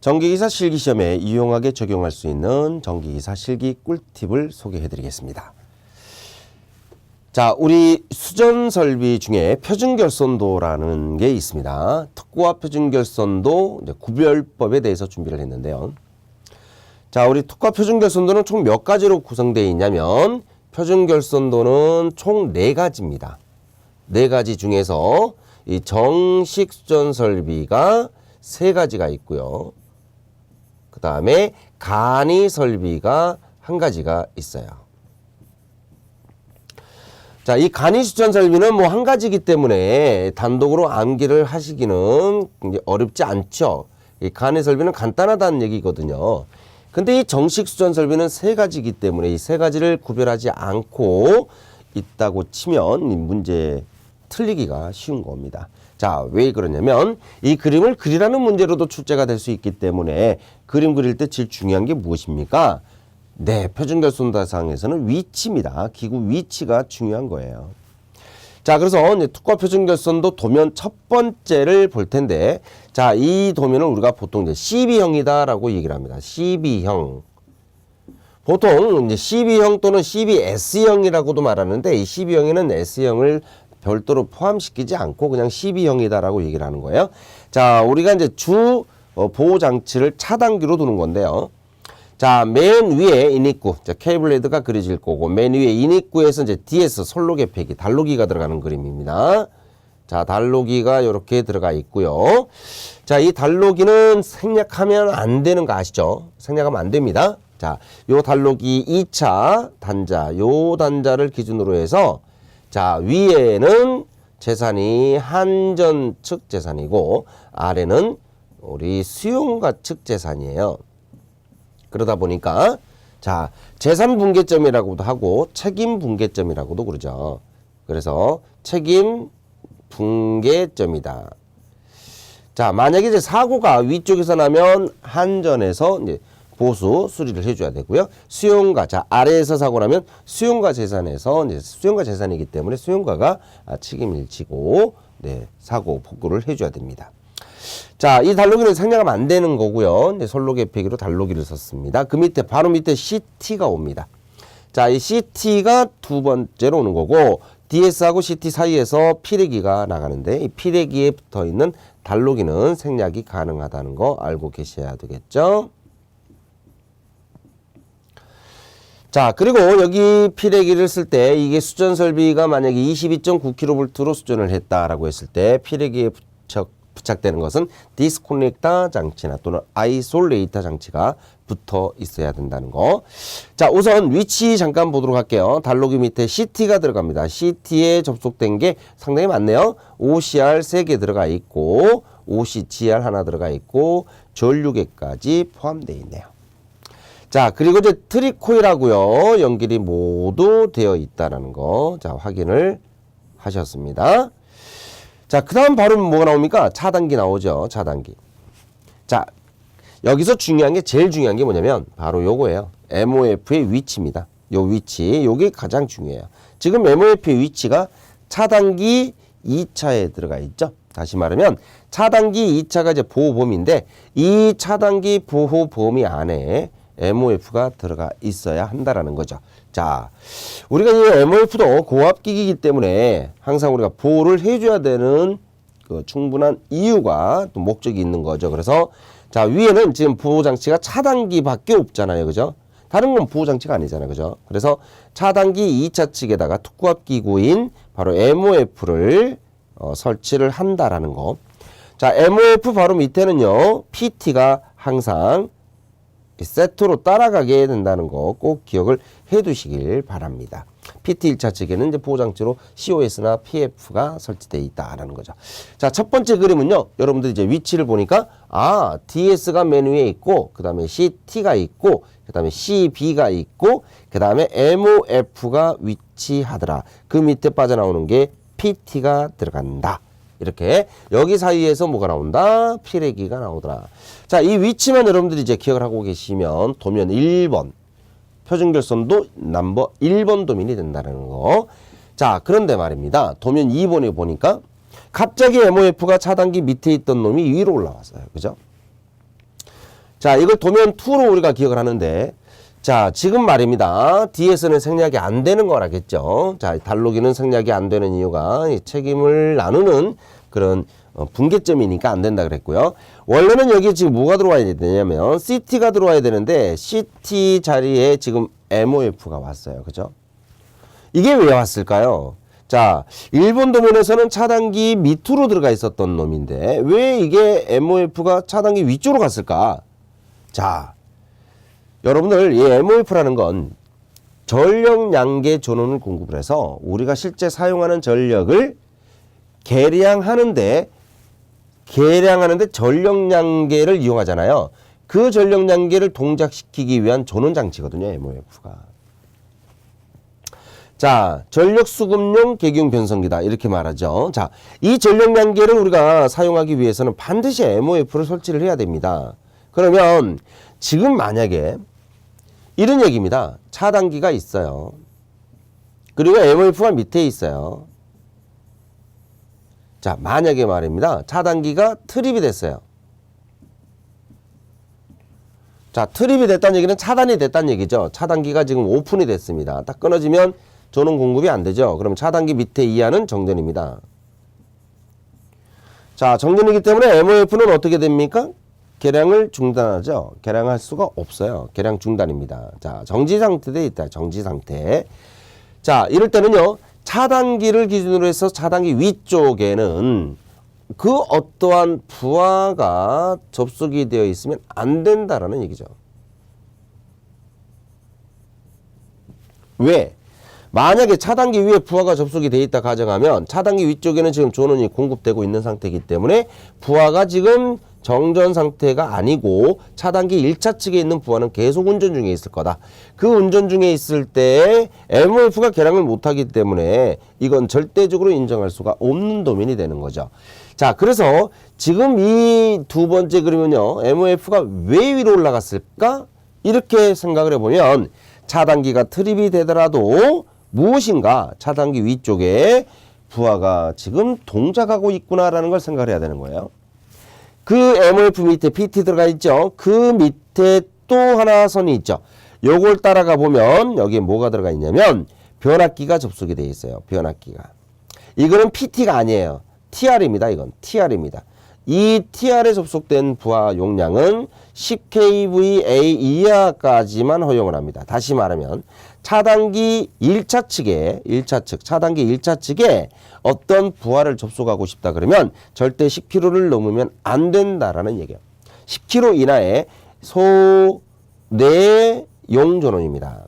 전기기사 실기시험에 유용하게 적용할 수 있는 전기기사 실기 꿀팁을 소개해 드리겠습니다. 자, 우리 수전설비 중에 표준결손도라는 게 있습니다. 특구와 표준결손도 구별법에 대해서 준비를 했는데요. 자, 우리 특구와 표준결손도는 총 몇 가지로 구성되어 있냐면 표준결손도는 총 4가지입니다. 4가지 중에서 이 정식 수전설비가 3가지가 있고요. 그 다음에 간이 설비가 1가지가 있어요. 자, 이 간이 수전 설비는 뭐 1가지이기 때문에 단독으로 암기를 하시기는 어렵지 않죠. 이 간이 설비는 간단하다는 얘기거든요. 근데 이 정식 수전 설비는 3가지이기 때문에 이 3가지를 구별하지 않고 있다고 치면 이 문제 틀리기가 쉬운 겁니다. 자, 왜 그러냐면 이 그림을 그리라는 문제로도 출제가 될 수 있기 때문에 그림 그릴 때 제일 중요한 게 무엇입니까? 네, 표준결손도상에서는 위치입니다. 기구 위치가 중요한 거예요. 자, 그래서 이제 특과 표준결손도 도면 첫 번째를 볼 텐데, 자, 이 도면을 우리가 보통 이제 CB형이다라고 얘기를 합니다. CB형. 보통 이제 CB형 또는 CBS형이라고도 말하는데, 이 CB형에는 S형을 별도로 포함시키지 않고 그냥 CB형이다라고 얘기를 하는 거예요. 자, 우리가 이제 주 보호장치를 차단기로 두는 건데요. 자, 맨 위에 인입구, 자, 케이블 헤드가 그려질 거고, 맨 위에 인입구에서 이제 DS 솔로 개폐기, 달로기가 들어가는 그림입니다. 자, 달로기가 이렇게 들어가 있고요. 자, 이 달로기는 생략하면 안 되는 거 아시죠? 생략하면 안 됩니다. 자, 요 달로기 2차 단자, 요 단자를 기준으로 해서 자, 위에는 재산이 한전 측 재산이고 아래는 우리 수용가 측 재산이에요. 그러다 보니까 자, 재산 분계점이라고도 하고 책임 분계점이라고도 그러죠. 그래서 책임 분계점이다. 자, 만약에 이제 사고가 위쪽에서 나면 한전에서 이제 보수 수리를 해줘야 되고요. 수용가, 자, 아래에서 사고 나면 수용가 재산에서 이제 수용가 재산이기 때문에 수용가가 책임을 지고 네, 사고 복구를 해줘야 됩니다. 자, 이 달로기는 생략하면 안 되는 거고요. 이제 솔로 개폐기로 달로기를 썼습니다. 그 밑에 바로 밑에 CT가 옵니다. 자, 이 CT가 두 번째로 오는 거고 DS하고 CT 사이에서 피레기가 나가는데 이 피레기에 붙어 있는 달로기는 생략이 가능하다는 거 알고 계셔야 되겠죠. 자, 그리고 여기 피레기를 쓸 때 이게 수전 설비가 만약에 22.9kV로 수전을 했다라고 했을 때 피레기에 부착되는 것은 디스코넥터 장치나 또는 아이솔레이터 장치가 붙어 있어야 된다는 거. 자, 우선 위치 잠깐 보도록 할게요. 달로기 밑에 CT가 들어갑니다. CT에 접속된 게 상당히 많네요. OCR 3개 들어가 있고 OCGR 하나 들어가 있고 전류계까지 포함되어 있네요. 자, 그리고 이제 트리코일하고요 연결이 모두 되어 있다는 거, 자, 확인을 하셨습니다. 자, 그 다음 바로 뭐가 나옵니까? 차단기 나오죠. 차단기. 자, 여기서 중요한 게, 제일 중요한 게 뭐냐면 바로 요거예요. MOF의 위치입니다. 요 위치, 요게 가장 중요해요. 지금 MOF의 위치가 차단기 2차에 들어가 있죠. 다시 말하면 차단기 2차가 이제 보호범위인데 이 차단기 보호범위 안에 MOF가 들어가 있어야 한다라는 거죠. 자, 우리가 이 MOF도 고압기기이기 때문에 항상 우리가 보호를 해줘야 되는 그 충분한 이유가 또 목적이 있는 거죠. 그래서 자, 위에는 지금 보호장치가 차단기밖에 없잖아요. 그죠? 다른 건 보호장치가 아니잖아요. 그죠? 그래서 차단기 2차 측에다가 특구압기구인 바로 MOF를 설치를 한다라는 거. 자, MOF 바로 밑에는요, PT가 항상 세트로 따라가게 된다는 거 꼭 기억을 해 두시길 바랍니다. PT 1차 측에는 이제 보호장치로 COS나 PF가 설치되어 있다라는 거죠. 자, 첫 번째 그림은요, 여러분들 이제 위치를 보니까, 아, DS가 맨 위에 있고, 그 다음에 CT가 있고, 그 다음에 CB가 있고, 그 다음에 MOF가 위치하더라. 그 밑에 빠져나오는 게 PT가 들어간다. 이렇게 여기 사이에서 뭐가 나온다? 피레기가 나오더라. 자, 이 위치만 여러분들이 이제 기억을 하고 계시면 도면 1번 표준결손도 넘버 1번 도면이 된다는 거. 자, 그런데 말입니다. 도면 2번에 보니까 갑자기 MOF가 차단기 밑에 있던 놈이 위로 올라왔어요. 그죠? 자, 이걸 도면 2로 우리가 기억을 하는데, 자, 지금 말입니다. D에서는 생략이 안 되는 거라겠죠. 자, 달로기는 생략이 안 되는 이유가 이 책임을 나누는 그런 분계점이니까 안 된다 그랬고요. 원래는 여기 지금 뭐가 들어와야 되냐면 CT가 들어와야 되는데 CT 자리에 지금 MOF가 왔어요. 그죠? 이게 왜 왔을까요? 자, 일본 도면에서는 차단기 밑으로 들어가 있었던 놈인데 왜 이게 MOF가 차단기 위쪽으로 갔을까? 자, 여러분들 이 MOF라는 건 전력 양계 전원을 공급을 해서 우리가 실제 사용하는 전력을 계량하는데 전력 양계를 이용하잖아요. 그 전력 양계를 동작시키기 위한 전원 장치거든요. MOF가. 자, 전력 수급용 계기용 변성기다 이렇게 말하죠. 자, 이 전력 양계를 우리가 사용하기 위해서는 반드시 MOF를 설치를 해야 됩니다. 그러면 지금 만약에 이런 얘기입니다. 차단기가 있어요. 그리고 MOF가 밑에 있어요. 자, 만약에 말입니다. 차단기가 트립이 됐어요. 자, 트립이 됐다는 얘기는 차단이 됐다는 얘기죠. 차단기가 지금 오픈이 됐습니다. 딱 끊어지면 전원 공급이 안 되죠. 그럼 차단기 밑에 이하는 정전입니다. 자, 정전이기 때문에 MOF는 어떻게 됩니까? 계량을 중단하죠. 계량할 수가 없어요. 계량 중단입니다. 자, 정지 상태에 있다. 정지 상태. 자, 이럴 때는요. 차단기를 기준으로 해서 차단기 위쪽에는 그 어떠한 부하가 접속이 되어 있으면 안 된다라는 얘기죠. 왜? 만약에 차단기 위에 부하가 접속이 되어 있다 가정하면 차단기 위쪽에는 지금 전원이 공급되고 있는 상태이기 때문에 부하가 지금 정전 상태가 아니고 차단기 1차 측에 있는 부하는 계속 운전 중에 있을 거다. 그 운전 중에 있을 때 MOF가 계량을 못하기 때문에 이건 절대적으로 인정할 수가 없는 도면이 되는 거죠. 자, 그래서 지금 이 두 번째 그림은요. MOF가 왜 위로 올라갔을까? 이렇게 생각을 해보면 차단기가 트립이 되더라도 무엇인가 차단기 위쪽에 부하가 지금 동작하고 있구나라는 걸 생각을 해야 되는 거예요. 그 MOF 밑에 PT 들어가 있죠. 그 밑에 또 하나 선이 있죠. 요걸 따라가 보면 여기에 뭐가 들어가 있냐면 변압기가 접속이 되어 있어요. 변압기가. 이거는 PT가 아니에요. TR입니다. 이건 TR입니다. 이 TR에 접속된 부하 용량은 10kVA 이하까지만 허용을 합니다. 다시 말하면 차단기 1차 측에 차단기 1차 측에 어떤 부하를 접속하고 싶다 그러면 절대 10kV를 넘으면 안 된다라는 얘기예요. 10kV 이하의 소내용 전원입니다.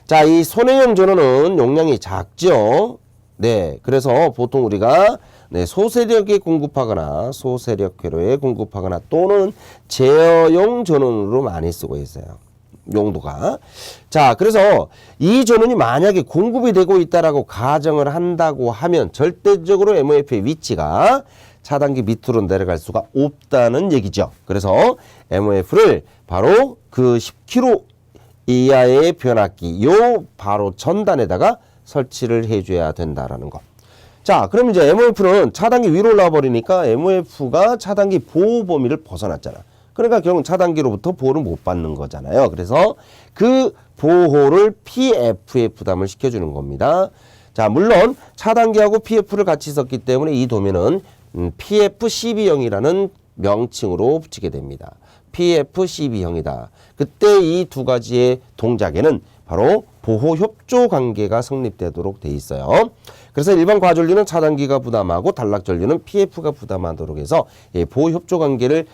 자, 이 소내용 전원은 용량이 작죠. 네, 그래서 보통 우리가 소세력에 공급하거나 소세력 회로에 공급하거나 또는 제어용 전원으로 많이 쓰고 있어요. 용도가. 자, 그래서 이 전원이 만약에 공급이 되고 있다라고 가정을 한다고 하면 절대적으로 MOF의 위치가 차단기 밑으로 내려갈 수가 없다는 얘기죠. 그래서 MOF를 바로 그 10kV 이하의 변압기 요 바로 전단에다가 설치를 해줘야 된다라는 거. 자, 그럼 이제 MOF는 차단기 위로 올라와 버리니까 MOF가 차단기 보호 범위를 벗어났잖아. 그러니까 결국 차단기로부터 보호를 못 받는 거잖아요. 그래서 그 보호를 PF에 부담을 시켜주는 겁니다. 자, 물론 차단기하고 PF를 같이 썼기 때문에 이 도면은 PF12형이라는 명칭으로 붙이게 됩니다. PF12형이다. 그때 이 두 가지의 동작에는 바로 보호 협조 관계가 성립되도록 돼 있어요. 그래서 일반 과전류는 차단기가 부담하고 단락전류는 PF가 부담하도록 해서 보호 협조 관계를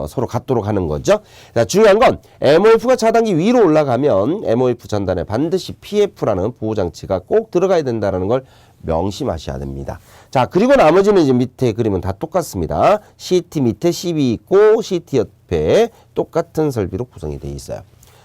서로 갖도록 하는 거죠. 자, 중요한 건 MOF가 차단기 위로 올라가면 MOF 전단에 반드시 PF라는 보호 장치가 꼭 들어가야 된다는 걸 명심하셔야 됩니다. 자, 그리고 나머지는 이제 밑에 그림은 다 똑같습니다. CT 밑에 CB 있고 CT 옆에 똑같은 설비로 구성이 되어 있어요.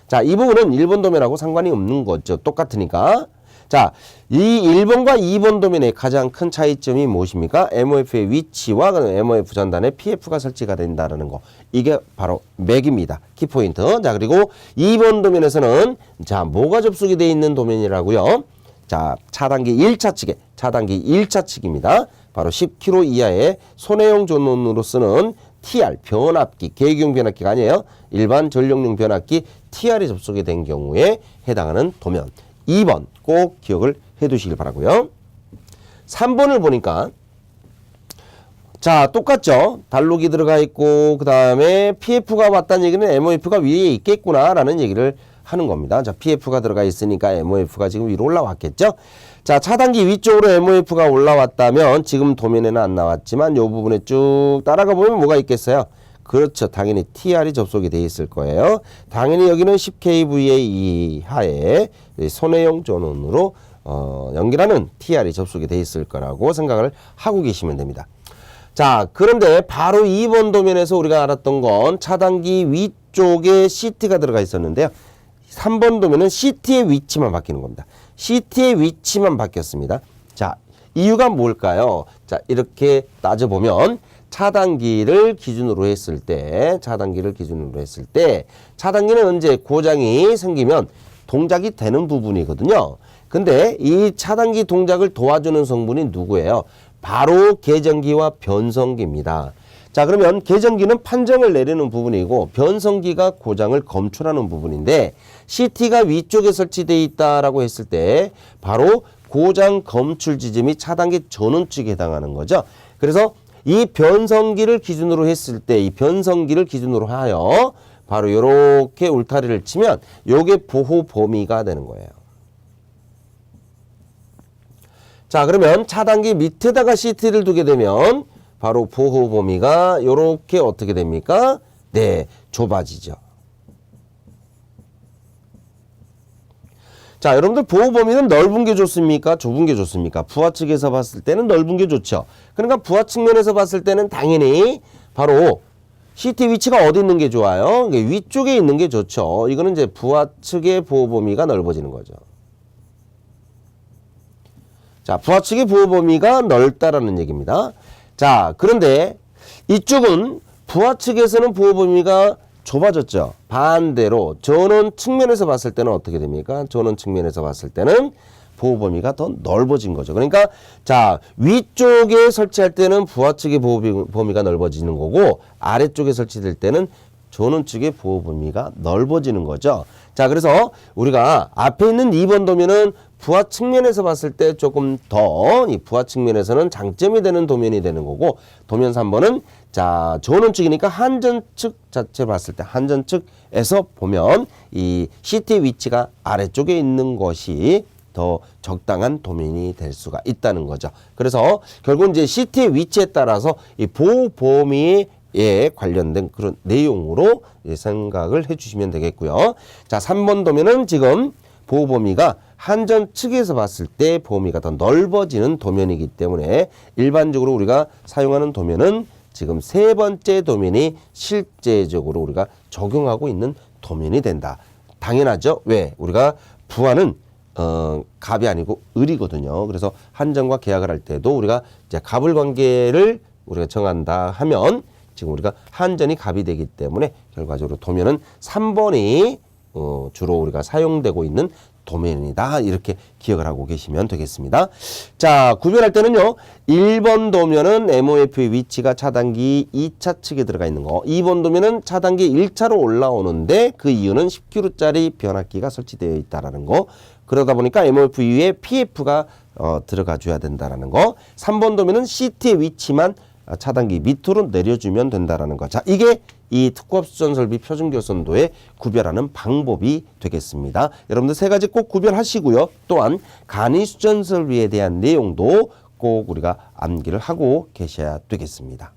자, 이 부분은 1번 도면하고 상관이 없는 거죠. 똑같으니까. 자, 이 1번과 2번 도면의 가장 큰 차이점이 무엇입니까? MOF의 위치와 MOF 전단에 PF가 설치가 된다는 거. 이게 바로 맥입니다. 키포인트. 자, 그리고 2번 도면에서는 자, 뭐가 접속이 되어 있는 도면이라고요? 자, 차단기 1차 측에, 차단기 1차 측입니다. 바로 10kV 이하의 소내용 전원으로 쓰는 TR 변압기, 계기용 변압기가 아니에요. 일반 전력용 변압기 TR이 접속이 된 경우에 해당하는 도면. 2번 꼭 기억을 해 두시길 바라고요. 3번을 보니까 자, 똑같죠. 단록이 들어가 있고 그 다음에 PF가 왔다는 얘기는 MOF가 위에 있겠구나라는 얘기를 하는 겁니다. 자, PF가 들어가 있으니까 MOF가 지금 위로 올라왔겠죠. 자, 차단기 위쪽으로 MOF가 올라왔다면 지금 도면에는 안 나왔지만 이 부분에 쭉 따라가 보면 뭐가 있겠어요? 그렇죠. 당연히 TR이 접속이 돼 있을 거예요. 당연히 여기는 10kVA 이하의 손해용 전원으로 연결하는 TR이 접속이 돼 있을 거라고 생각을 하고 계시면 됩니다. 자, 그런데 바로 2번 도면에서 우리가 알았던 건 차단기 위쪽에 CT가 들어가 있었는데요. 3번 도면은 CT의 위치만 바뀌는 겁니다. CT의 위치만 바뀌었습니다. 자, 이유가 뭘까요? 자, 이렇게 따져보면 차단기를 기준으로 했을 때 차단기는 언제 고장이 생기면 동작이 되는 부분이거든요. 근데 이 차단기 동작을 도와주는 성분이 누구예요? 바로 계전기와 변성기입니다. 자, 그러면 계전기는 판정을 내리는 부분이고 변성기가 고장을 검출하는 부분인데 CT가 위쪽에 설치되어 있다라고 했을 때 바로 고장 검출 지점이 차단기 전원 측에 해당하는 거죠. 그래서 이 변성기를 기준으로 했을 때 이 변성기를 기준으로 하여 바로 이렇게 울타리를 치면 요게 보호 범위가 되는 거예요. 자, 그러면 차단기 밑에다가 CT를 두게 되면 바로 보호 범위가 이렇게 어떻게 됩니까? 네, 좁아지죠. 자, 여러분들 보호 범위는 넓은 게 좋습니까? 좁은 게 좋습니까? 부하 측에서 봤을 때는 넓은 게 좋죠. 그러니까 부하 측면에서 봤을 때는 당연히 바로 CT 위치가 어디 있는 게 좋아요? 위쪽에 있는 게 좋죠. 이거는 이제 부하 측의 보호 범위가 넓어지는 거죠. 자, 부하 측의 보호 범위가 넓다라는 얘기입니다. 자, 그런데 이쪽은 부하 측에서는 보호 범위가 좁아졌죠. 반대로 전원 측면에서 봤을 때는 어떻게 됩니까? 전원 측면에서 봤을 때는 보호 범위가 더 넓어진 거죠. 그러니까 자, 위쪽에 설치할 때는 부하 측의 보호 범위가 넓어지는 거고 아래쪽에 설치될 때는 전원 측의 보호 범위가 넓어지는 거죠. 자, 그래서 우리가 앞에 있는 2번 도면은 부하 측면에서 봤을 때 조금 더 이 부하 측면에서는 장점이 되는 도면이 되는 거고 도면 3번은 자, 전원 측이니까 한전 측 자체 봤을 때 한전 측에서 보면 이 CT 위치가 아래쪽에 있는 것이 더 적당한 도면이 될 수가 있다는 거죠. 그래서 결국 이제 CT의 위치에 따라서 이 보호 범위에 관련된 그런 내용으로 생각을 해주시면 되겠고요. 자, 3번 도면은 지금 보호 범위가 한전 측에서 봤을 때 범위가 더 넓어지는 도면이기 때문에 일반적으로 우리가 사용하는 도면은 지금 세 번째 도면이 실제적으로 우리가 적용하고 있는 도면이 된다. 당연하죠. 왜? 우리가 부하는 갑이 아니고 을이거든요. 그래서 한전과 계약을 할 때도 우리가 이제 갑을 관계를 우리가 정한다 하면 지금 우리가 한전이 갑이 되기 때문에 결과적으로 도면은 3번이 주로 우리가 사용되고 있는 도면이다. 이렇게 기억을 하고 계시면 되겠습니다. 자, 구별할 때는요. 1번 도면은 MOF의 위치가 차단기 2차 측에 들어가 있는 거. 2번 도면은 차단기 1차로 올라오는데 그 이유는 10kg짜리 변압기가 설치되어 있다라는 거. 그러다 보니까 MOF 위에 PF가 들어가 줘야 된다라는 거. 3번 도면은 CT의 위치만 차단기 밑으로 내려주면 된다라는 거. 자, 이게 이 특급수전 설비 표준교선도에 구별하는 방법이 되겠습니다. 여러분들 세 가지 꼭 구별하시고요. 또한 간이수전 설비에 대한 내용도 꼭 우리가 암기를 하고 계셔야 되겠습니다.